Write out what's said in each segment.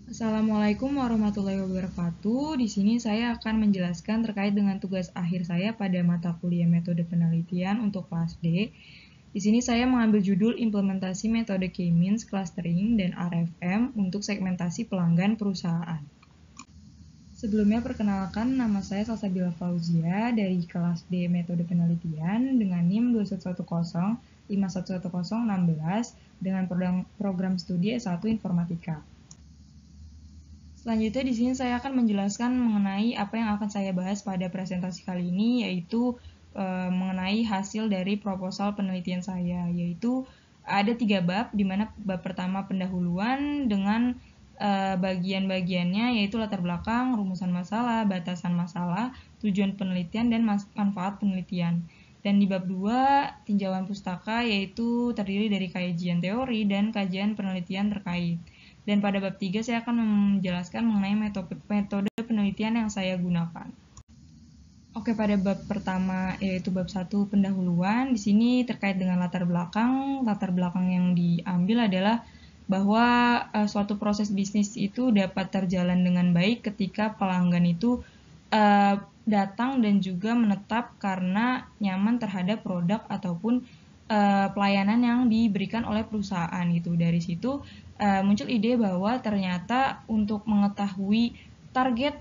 Assalamualaikum warahmatullahi wabarakatuh. Di sini saya akan menjelaskan terkait dengan tugas akhir saya pada mata kuliah metode penelitian untuk kelas D. Di sini saya mengambil judul implementasi metode K-means, clustering, dan RFM untuk segmentasi pelanggan perusahaan. Sebelumnya perkenalkan, nama saya Salsabila Fauzia dari kelas D metode penelitian dengan NIM 2110 51116 dengan program studi S1 Informatika. Selanjutnya di sini saya akan menjelaskan mengenai apa yang akan saya bahas pada presentasi kali ini, yaitu mengenai hasil dari proposal penelitian saya, yaitu ada 3 bab, di mana bab pertama pendahuluan dengan bagian-bagiannya, yaitu latar belakang, rumusan masalah, batasan masalah, tujuan penelitian, dan manfaat penelitian. Dan di bab 2, tinjauan pustaka, yaitu terdiri dari kajian teori dan kajian penelitian terkait. Dan pada bab 3 saya akan menjelaskan mengenai metode penelitian yang saya gunakan. Oke, pada bab pertama yaitu bab 1 pendahuluan, di sini terkait dengan latar belakang. Latar belakang yang diambil adalah bahwa suatu proses bisnis itu dapat terjalan dengan baik ketika pelanggan itu datang dan juga menetap karena nyaman terhadap produk ataupun pelayanan yang diberikan oleh perusahaan gitu. Dari situ muncul ide bahwa ternyata untuk mengetahui target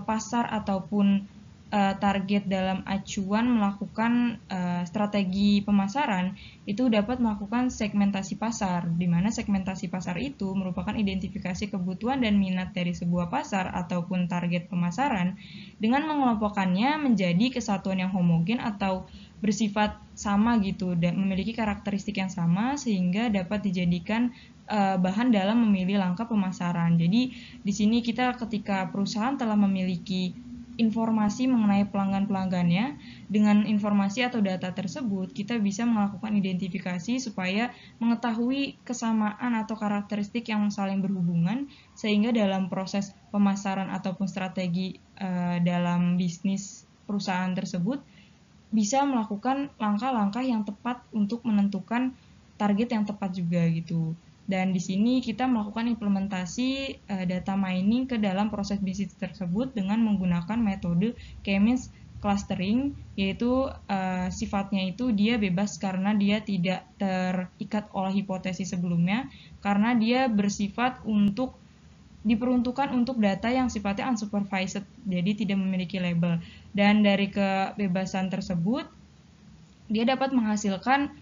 pasar ataupun target dalam acuan melakukan strategi pemasaran itu dapat melakukan segmentasi pasar, di mana segmentasi pasar itu merupakan identifikasi kebutuhan dan minat dari sebuah pasar ataupun target pemasaran dengan mengelompokkannya menjadi kesatuan yang homogen atau bersifat sama gitu dan memiliki karakteristik yang sama sehingga dapat dijadikan bahan dalam memilih langkah pemasaran. Jadi di sini kita ketika perusahaan telah memiliki informasi mengenai pelanggan-pelanggannya, dengan informasi atau data tersebut kita bisa melakukan identifikasi supaya mengetahui kesamaan atau karakteristik yang saling berhubungan sehingga dalam proses pemasaran ataupun strategi dalam bisnis perusahaan tersebut bisa melakukan langkah-langkah yang tepat untuk menentukan target yang tepat juga gitu. Dan di sini kita melakukan implementasi data mining ke dalam proses bisnis tersebut dengan menggunakan metode K-means clustering, yaitu sifatnya itu dia bebas karena dia tidak terikat oleh hipotesis sebelumnya, karena dia bersifat untuk diperuntukkan untuk data yang sifatnya unsupervised, jadi tidak memiliki label. Dan dari kebebasan tersebut, dia dapat menghasilkan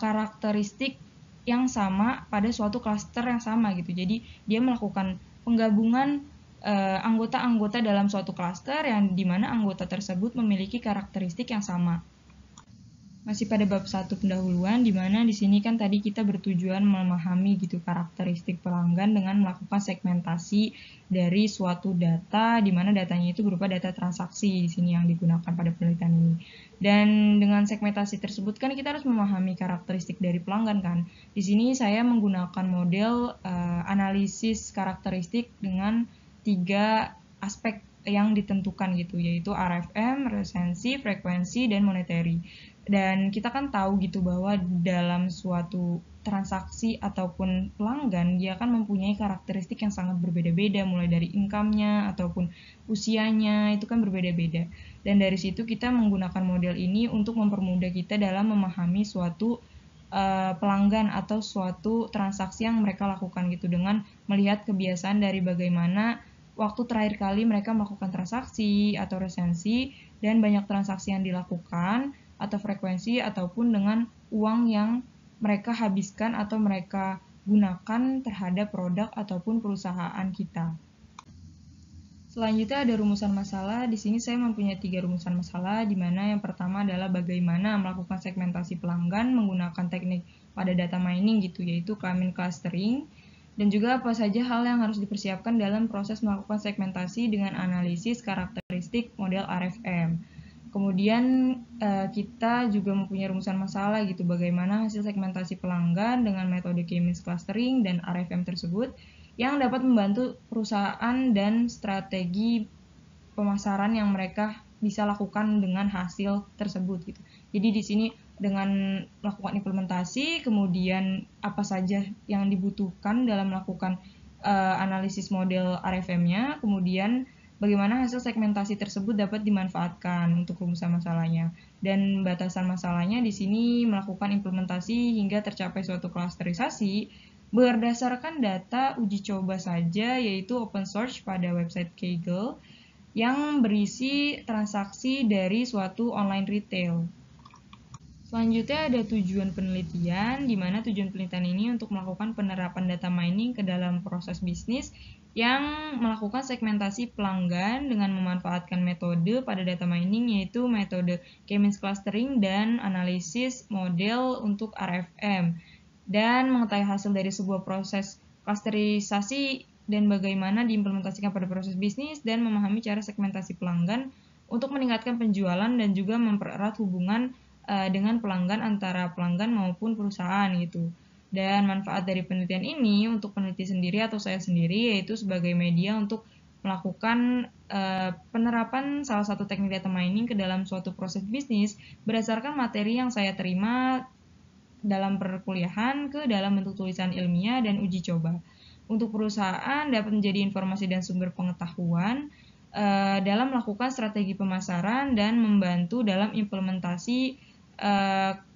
karakteristik yang sama pada suatu klaster yang sama gitu. Jadi dia melakukan penggabungan anggota-anggota dalam suatu klaster yang dimana anggota tersebut memiliki karakteristik yang sama. Masih pada bab 1 pendahuluan, di mana di sini kan tadi kita bertujuan memahami gitu karakteristik pelanggan dengan melakukan segmentasi dari suatu data, di mana datanya itu berupa data transaksi di sini yang digunakan pada penelitian ini. Dan dengan segmentasi tersebut kan kita harus memahami karakteristik dari pelanggan kan. Di sini saya menggunakan model analisis karakteristik dengan 3 aspek yang ditentukan gitu, yaitu RFM, resensi, frekuensi, dan monetary. Dan kita kan tahu gitu bahwa dalam suatu transaksi ataupun pelanggan dia kan mempunyai karakteristik yang sangat berbeda-beda, mulai dari income-nya ataupun usianya itu kan berbeda-beda. Dan dari situ kita menggunakan model ini untuk mempermudah kita dalam memahami suatu pelanggan atau suatu transaksi yang mereka lakukan gitu, dengan melihat kebiasaan dari bagaimana waktu terakhir kali mereka melakukan transaksi atau resensi dan banyak transaksi yang dilakukan atau frekuensi ataupun dengan uang yang mereka habiskan atau mereka gunakan terhadap produk ataupun perusahaan kita. Selanjutnya ada rumusan masalah. Di sini saya mempunyai 3 rumusan masalah, di mana yang pertama adalah bagaimana melakukan segmentasi pelanggan menggunakan teknik pada data mining gitu, yaitu K-means clustering, dan juga apa saja hal yang harus dipersiapkan dalam proses melakukan segmentasi dengan analisis karakteristik model RFM. Kemudian kita juga mempunyai rumusan masalah gitu, bagaimana hasil segmentasi pelanggan dengan metode K-means clustering dan RFM tersebut yang dapat membantu perusahaan dan strategi pemasaran yang mereka bisa lakukan dengan hasil tersebut gitu. Jadi di sini dengan melakukan implementasi, kemudian apa saja yang dibutuhkan dalam melakukan analisis model RFM-nya, kemudian bagaimana hasil segmentasi tersebut dapat dimanfaatkan untuk rumusan masalahnya. Dan batasan masalahnya di sini melakukan implementasi hingga tercapai suatu klasterisasi berdasarkan data uji coba saja, yaitu open source pada website Kaggle yang berisi transaksi dari suatu online retail. Selanjutnya ada tujuan penelitian, di mana tujuan penelitian ini untuk melakukan penerapan data mining ke dalam proses bisnis yang melakukan segmentasi pelanggan dengan memanfaatkan metode pada data mining, yaitu metode K-means clustering dan analisis model untuk RFM, dan mengetahui hasil dari sebuah proses klasterisasi dan bagaimana diimplementasikan pada proses bisnis, dan memahami cara segmentasi pelanggan untuk meningkatkan penjualan dan juga mempererat hubungan dengan pelanggan antara pelanggan maupun perusahaan gitu. Dan manfaat dari penelitian ini untuk peneliti sendiri atau saya sendiri yaitu sebagai media untuk melakukan penerapan salah satu teknik data mining ke dalam suatu proses bisnis berdasarkan materi yang saya terima dalam perkuliahan ke dalam bentuk tulisan ilmiah dan uji coba. Untuk perusahaan dapat menjadi informasi dan sumber pengetahuan dalam melakukan strategi pemasaran dan membantu dalam implementasi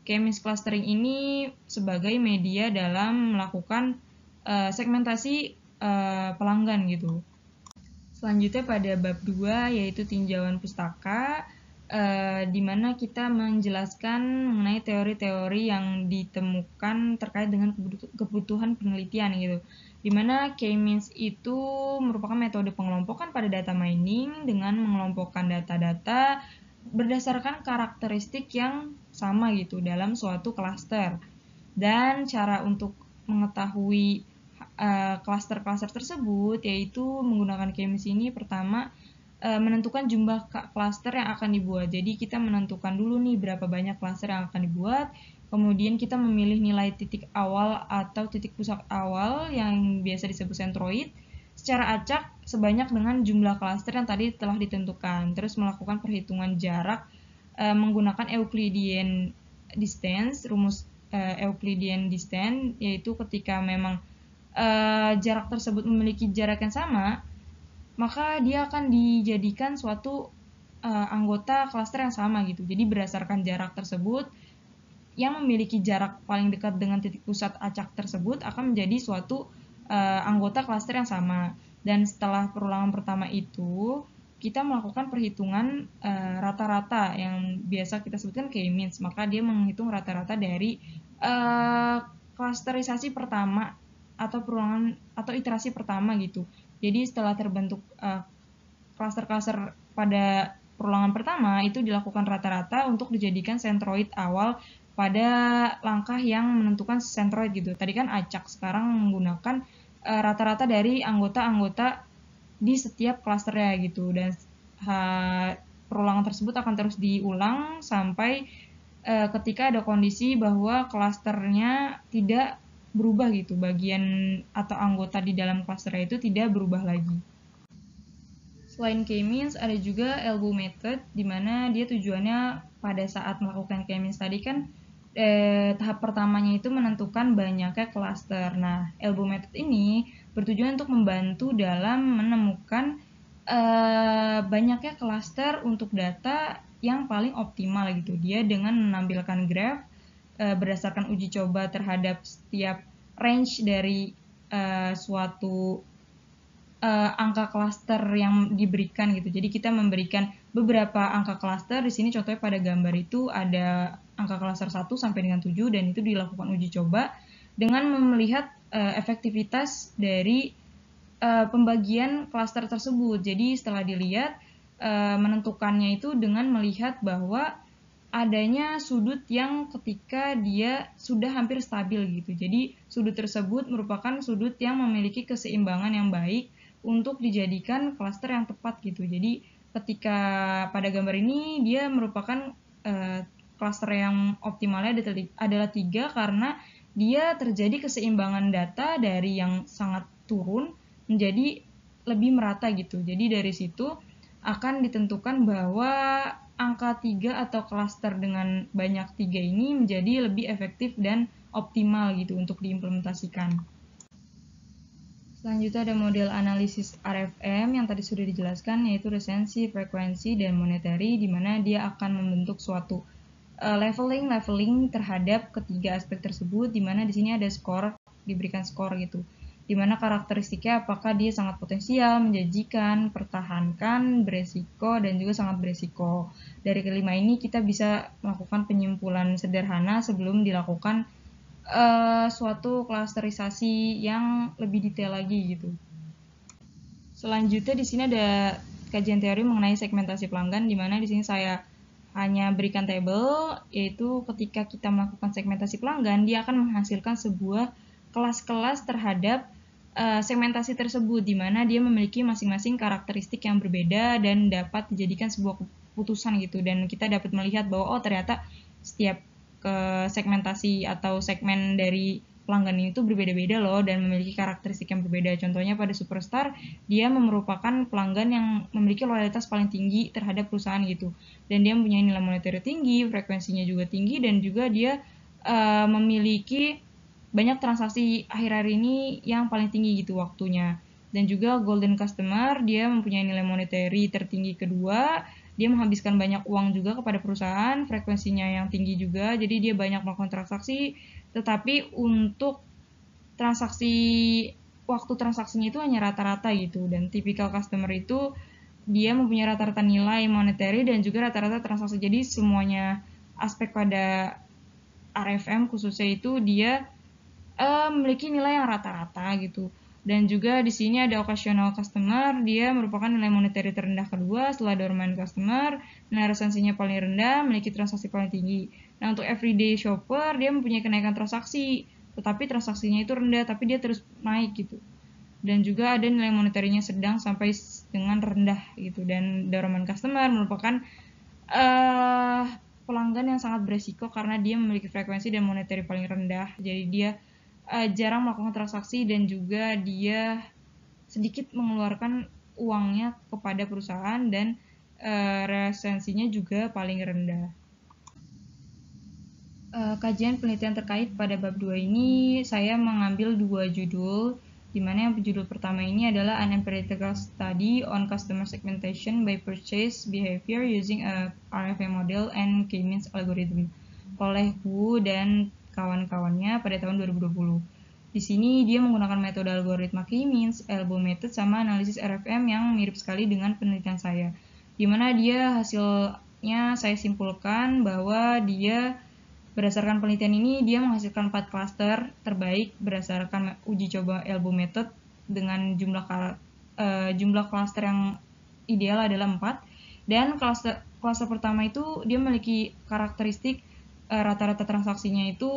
K-means clustering ini sebagai media dalam melakukan segmentasi pelanggan gitu. Selanjutnya pada bab 2 yaitu tinjauan pustaka, di mana kita menjelaskan mengenai teori-teori yang ditemukan terkait dengan kebutuhan penelitian gitu. Di mana K-means itu merupakan metode pengelompokan pada data mining dengan mengelompokkan data-data berdasarkan karakteristik yang sama gitu dalam suatu klaster. Dan cara untuk mengetahui klaster-klaster tersebut yaitu menggunakan K-means ini pertama menentukan jumlah klaster yang akan dibuat. Jadi kita menentukan dulu nih berapa banyak klaster yang akan dibuat. Kemudian kita memilih nilai titik awal atau titik pusat awal yang biasa disebut centroid secara acak sebanyak dengan jumlah klaster yang tadi telah ditentukan. Terus melakukan perhitungan jarak menggunakan Euclidean distance, rumus Euclidean distance, yaitu ketika memang jarak tersebut memiliki jarak yang sama, maka dia akan dijadikan suatu anggota klaster yang sama gitu. Jadi berdasarkan jarak tersebut, yang memiliki jarak paling dekat dengan titik pusat acak tersebut akan menjadi suatu anggota klaster yang sama. Dan setelah perulangan pertama itu, kita melakukan perhitungan rata-rata yang biasa kita sebutkan K-means. Maka dia menghitung rata-rata dari klasterisasi pertama atau perulangan atau iterasi pertama gitu. Jadi setelah terbentuk klaster-klaster pada perulangan pertama itu dilakukan rata-rata untuk dijadikan centroid awal pada langkah yang menentukan centroid gitu. Tadi kan acak, sekarang menggunakan rata-rata dari anggota-anggota di setiap klasternya gitu. Dan perulangan tersebut akan terus diulang sampai ketika ada kondisi bahwa klasternya tidak berubah gitu. Bagian atau anggota di dalam klasternya itu tidak berubah lagi. Selain K-means ada juga elbow method, di mana dia tujuannya pada saat melakukan K-means tadi kan tahap pertamanya itu menentukan banyaknya klaster. Nah, elbow method ini bertujuan untuk membantu dalam menemukan banyaknya klaster untuk data yang paling optimal gitu. Dia dengan menampilkan graf berdasarkan uji coba terhadap setiap range dari suatu angka klaster yang diberikan gitu. Jadi kita memberikan beberapa angka klaster. Di sini contohnya pada gambar itu ada angka klaster 1 sampai dengan 7 dan itu dilakukan uji coba dengan melihat efektivitas dari pembagian klaster tersebut. Jadi setelah dilihat menentukannya itu dengan melihat bahwa adanya sudut yang ketika dia sudah hampir stabil gitu. Jadi sudut tersebut merupakan sudut yang memiliki keseimbangan yang baik untuk dijadikan klaster yang tepat gitu. Jadi ketika pada gambar ini dia merupakan klaster yang optimalnya adalah 3 karena dia terjadi keseimbangan data dari yang sangat turun menjadi lebih merata gitu. Jadi dari situ akan ditentukan bahwa angka 3 atau klaster dengan banyak 3 ini menjadi lebih efektif dan optimal gitu untuk diimplementasikan. Selanjutnya ada model analisis RFM yang tadi sudah dijelaskan, yaitu resensi, frekuensi, dan monetary, di mana dia akan membentuk suatu leveling terhadap ketiga aspek tersebut, di mana di sini ada skor, diberikan skor gitu. Di mana karakteristiknya apakah dia sangat potensial, menjanjikan, pertahankan, beresiko, dan juga sangat beresiko. Dari kelima ini kita bisa melakukan penyimpulan sederhana sebelum dilakukan suatu klasterisasi yang lebih detail lagi gitu. Selanjutnya di sini ada kajian teori mengenai segmentasi pelanggan, di mana di sini saya hanya berikan tabel, yaitu ketika kita melakukan segmentasi pelanggan, dia akan menghasilkan sebuah kelas-kelas terhadap segmentasi tersebut, di mana dia memiliki masing-masing karakteristik yang berbeda dan dapat dijadikan sebuah keputusan gitu. Dan kita dapat melihat bahwa oh ternyata setiap segmentasi atau segmen dari pelanggan itu berbeda-beda loh dan memiliki karakteristik yang berbeda. Contohnya pada Superstar, dia merupakan pelanggan yang memiliki loyalitas paling tinggi terhadap perusahaan gitu. Dan dia mempunyai nilai moneter tinggi, frekuensinya juga tinggi, dan juga dia memiliki banyak transaksi akhir-akhir ini yang paling tinggi gitu waktunya. Dan juga golden customer, dia mempunyai nilai monetary tertinggi kedua, dia menghabiskan banyak uang juga kepada perusahaan, frekuensinya yang tinggi juga, jadi dia banyak melakukan transaksi, tetapi untuk transaksi waktu transaksinya itu hanya rata-rata gitu. Dan tipikal customer itu dia mempunyai rata-rata nilai monetary dan juga rata-rata transaksi. Jadi semuanya aspek pada RFM khususnya itu dia memiliki nilai yang rata-rata gitu. Dan juga di sini ada occasional customer, dia merupakan nilai monetary terendah kedua setelah dormant customer, nilai resensinya paling rendah, memiliki transaksi paling tinggi. Nah, untuk everyday shopper, dia mempunyai kenaikan transaksi, tetapi transaksinya itu rendah, tapi dia terus naik gitu. Dan juga ada nilai monetarinya sedang sampai dengan rendah gitu. Dan dormant customer merupakan pelanggan yang sangat beresiko karena dia memiliki frekuensi dan monetary paling rendah. Jadi dia jarang melakukan transaksi dan juga dia sedikit mengeluarkan uangnya kepada perusahaan dan resensinya juga paling rendah. Kajian penelitian terkait pada bab 2 ini saya mengambil 2 judul, di mana yang judul pertama ini adalah An Empirical Study on Customer Segmentation by Purchase Behavior Using a RFM Model and K-means Algorithm oleh Wu dan kawan-kawannya pada tahun 2020. Di sini dia menggunakan metode algoritma K-means, elbow method, sama analisis RFM yang mirip sekali dengan penelitian saya. Di mana dia hasilnya saya simpulkan bahwa dia berdasarkan penelitian ini, dia menghasilkan 4 klaster terbaik berdasarkan uji coba elbow method dengan jumlah klaster yang ideal adalah 4. Dan klaster pertama itu dia memiliki karakteristik rata-rata transaksinya itu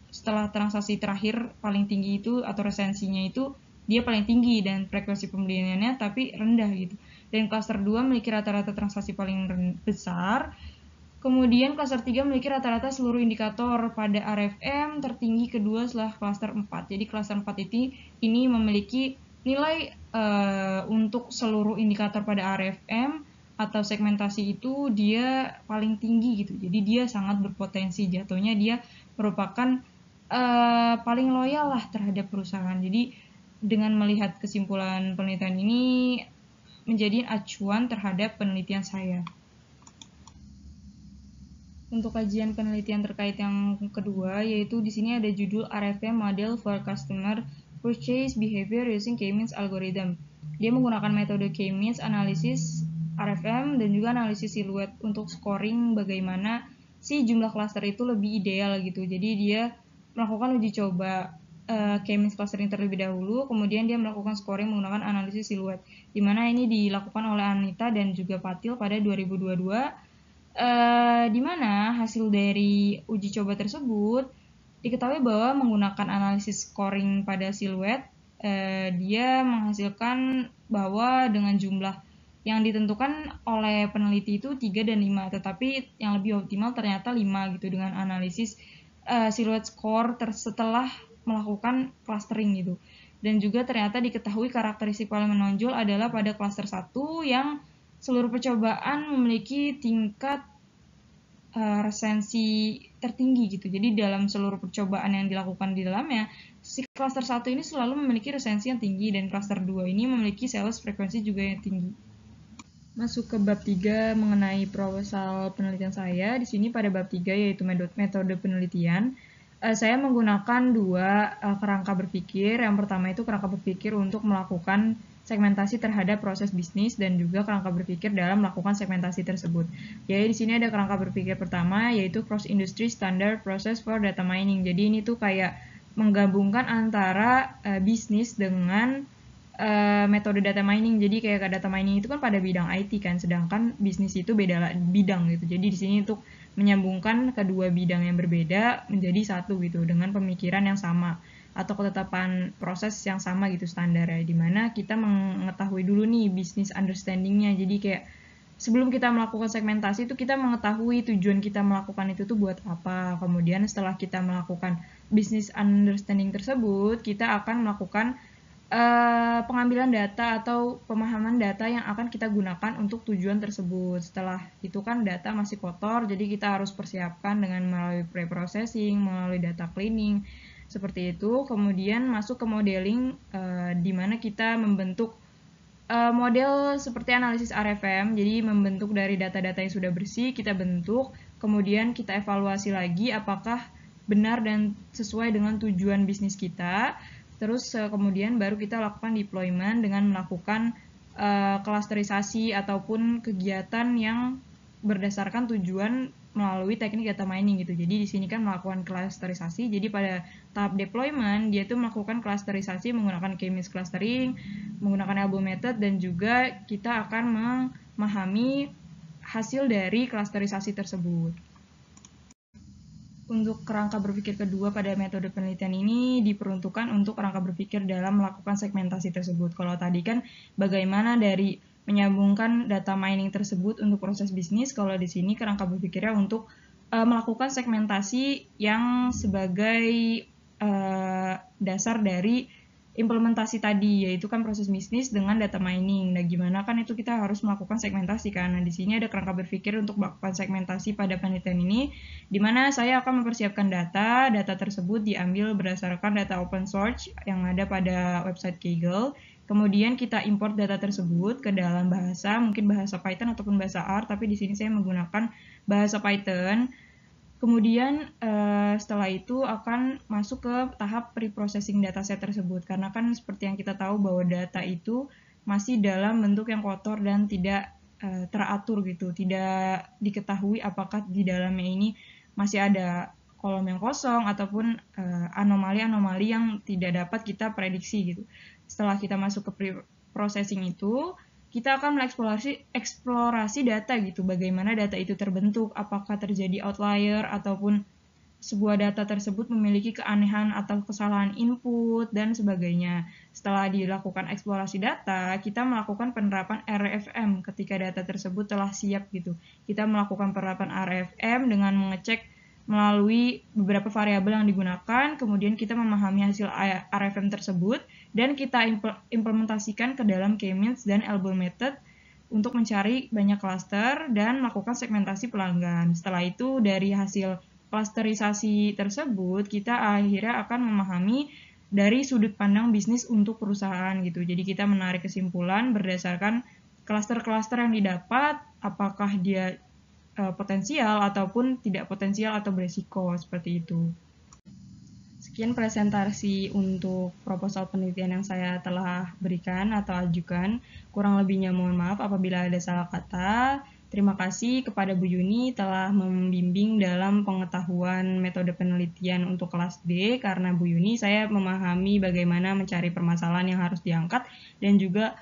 setelah transaksi terakhir paling tinggi itu atau resensinya itu dia paling tinggi dan frekuensi pembeliannya tapi rendah gitu. Dan klaster 2 memiliki rata-rata transaksi paling besar. Kemudian klaster 3 memiliki rata-rata seluruh indikator pada RFM tertinggi kedua setelah klaster 4. Jadi klaster 4 ini memiliki nilai untuk seluruh indikator pada RFM atau segmentasi itu dia paling tinggi gitu. Jadi dia sangat berpotensi jatuhnya dia merupakan paling loyal lah terhadap perusahaan. Jadi dengan melihat kesimpulan penelitian ini menjadi acuan terhadap penelitian saya. Untuk kajian penelitian terkait yang kedua, yaitu di sini ada judul RFM Model for Customer Purchase Behavior Using K-means Algorithm. Dia menggunakan metode K-means analysis RFM dan juga analisis siluet untuk scoring bagaimana si jumlah klaster itu lebih ideal gitu. Jadi dia melakukan uji coba K-means clustering terlebih dahulu, kemudian dia melakukan scoring menggunakan analisis siluet, di mana ini dilakukan oleh Anita dan juga Patil pada 2022. Di mana hasil dari uji coba tersebut diketahui bahwa menggunakan analisis scoring pada siluet, dia menghasilkan bahwa dengan jumlah yang ditentukan oleh peneliti itu 3 dan 5, tetapi yang lebih optimal ternyata 5 gitu dengan analisis siluet score setelah melakukan clustering gitu. Dan juga ternyata diketahui karakteristik paling menonjol adalah pada klaster 1 yang seluruh percobaan memiliki tingkat resensi tertinggi gitu. Jadi dalam seluruh percobaan yang dilakukan di dalamnya, si klaster 1 ini selalu memiliki resensi yang tinggi dan klaster 2 ini memiliki sales frekuensi juga yang tinggi. Masuk ke bab 3 mengenai proposal penelitian saya. Di sini pada bab 3 yaitu metode penelitian. Saya menggunakan dua kerangka berpikir. Yang pertama itu kerangka berpikir untuk melakukan segmentasi terhadap proses bisnis dan juga kerangka berpikir dalam melakukan segmentasi tersebut. Jadi di sini ada kerangka berpikir pertama yaitu cross industry standard process for data mining. Jadi ini tuh kayak menggabungkan antara bisnis dengan metode data mining. Jadi kayak data mining itu kan pada bidang IT kan, sedangkan bisnis itu beda bidang gitu. Jadi di sini untuk menyambungkan kedua bidang yang berbeda menjadi satu gitu dengan pemikiran yang sama atau ketetapan proses yang sama gitu standarnya, dimana kita mengetahui dulu nih business understanding-nya. Jadi kayak sebelum kita melakukan segmentasi itu kita mengetahui tujuan kita melakukan itu tuh buat apa. Kemudian setelah kita melakukan business understanding tersebut, kita akan melakukan pengambilan data atau pemahaman data yang akan kita gunakan untuk tujuan tersebut. Setelah itu kan data masih kotor, jadi kita harus persiapkan dengan melalui pre-processing, melalui data cleaning, seperti itu. Kemudian masuk ke modeling, di mana kita membentuk model seperti analisis RFM, jadi membentuk dari data-data yang sudah bersih, kita bentuk, kemudian kita evaluasi lagi apakah benar dan sesuai dengan tujuan bisnis kita. Terus kemudian baru kita lakukan deployment dengan melakukan klasterisasi ataupun kegiatan yang berdasarkan tujuan melalui teknik data mining gitu. Jadi di sini kan melakukan klasterisasi. Jadi pada tahap deployment dia itu melakukan klasterisasi menggunakan k-means clustering, menggunakan elbow method, dan juga kita akan memahami hasil dari klasterisasi tersebut. Untuk kerangka berpikir kedua pada metode penelitian ini diperuntukkan untuk kerangka berpikir dalam melakukan segmentasi tersebut. Kalau tadi kan bagaimana dari menyambungkan data mining tersebut untuk proses bisnis, kalau di sini kerangka berpikirnya untuk melakukan segmentasi yang sebagai dasar dari implementasi tadi, yaitu kan proses bisnis dengan data mining. Nah, gimana kan itu kita harus melakukan segmentasi kan. Nah, di sini ada kerangka berpikir untuk melakukan segmentasi pada penelitian ini, di mana saya akan mempersiapkan data tersebut diambil berdasarkan data open source yang ada pada website Kaggle. Kemudian kita import data tersebut ke dalam bahasa, mungkin bahasa Python ataupun bahasa R, tapi di sini saya menggunakan bahasa Python. Kemudian setelah itu akan masuk ke tahap pre-processing dataset tersebut, karena kan seperti yang kita tahu bahwa data itu masih dalam bentuk yang kotor dan tidak teratur gitu, tidak diketahui apakah di dalamnya ini masih ada kolom yang kosong ataupun anomali-anomali yang tidak dapat kita prediksi gitu. Setelah kita masuk ke pre-processing itu, kita akan mengeksplorasi data gitu, bagaimana data itu terbentuk, apakah terjadi outlier ataupun sebuah data tersebut memiliki keanehan atau kesalahan input dan sebagainya. Setelah dilakukan eksplorasi data, kita melakukan penerapan RFM ketika data tersebut telah siap gitu. Kita melakukan penerapan RFM dengan mengecek melalui beberapa variabel yang digunakan, kemudian kita memahami hasil RFM tersebut, dan kita implementasikan ke dalam k-means dan elbow method untuk mencari banyak klaster dan melakukan segmentasi pelanggan. Setelah itu dari hasil klasterisasi tersebut, kita akhirnya akan memahami dari sudut pandang bisnis untuk perusahaan gitu. Jadi kita menarik kesimpulan berdasarkan klaster-klaster yang didapat, apakah dia potensial ataupun tidak potensial atau beresiko, seperti itu. Sekian presentasi untuk proposal penelitian yang saya telah berikan atau ajukan. Kurang lebihnya mohon maaf apabila ada salah kata. Terima kasih kepada Bu Yuni telah membimbing dalam pengetahuan metode penelitian untuk kelas D, karena Bu Yuni saya memahami bagaimana mencari permasalahan yang harus diangkat dan juga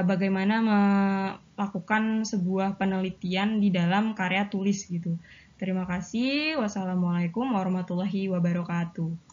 bagaimana melakukan sebuah penelitian di dalam karya tulis gitu. Terima kasih. Wassalamualaikum warahmatullahi wabarakatuh.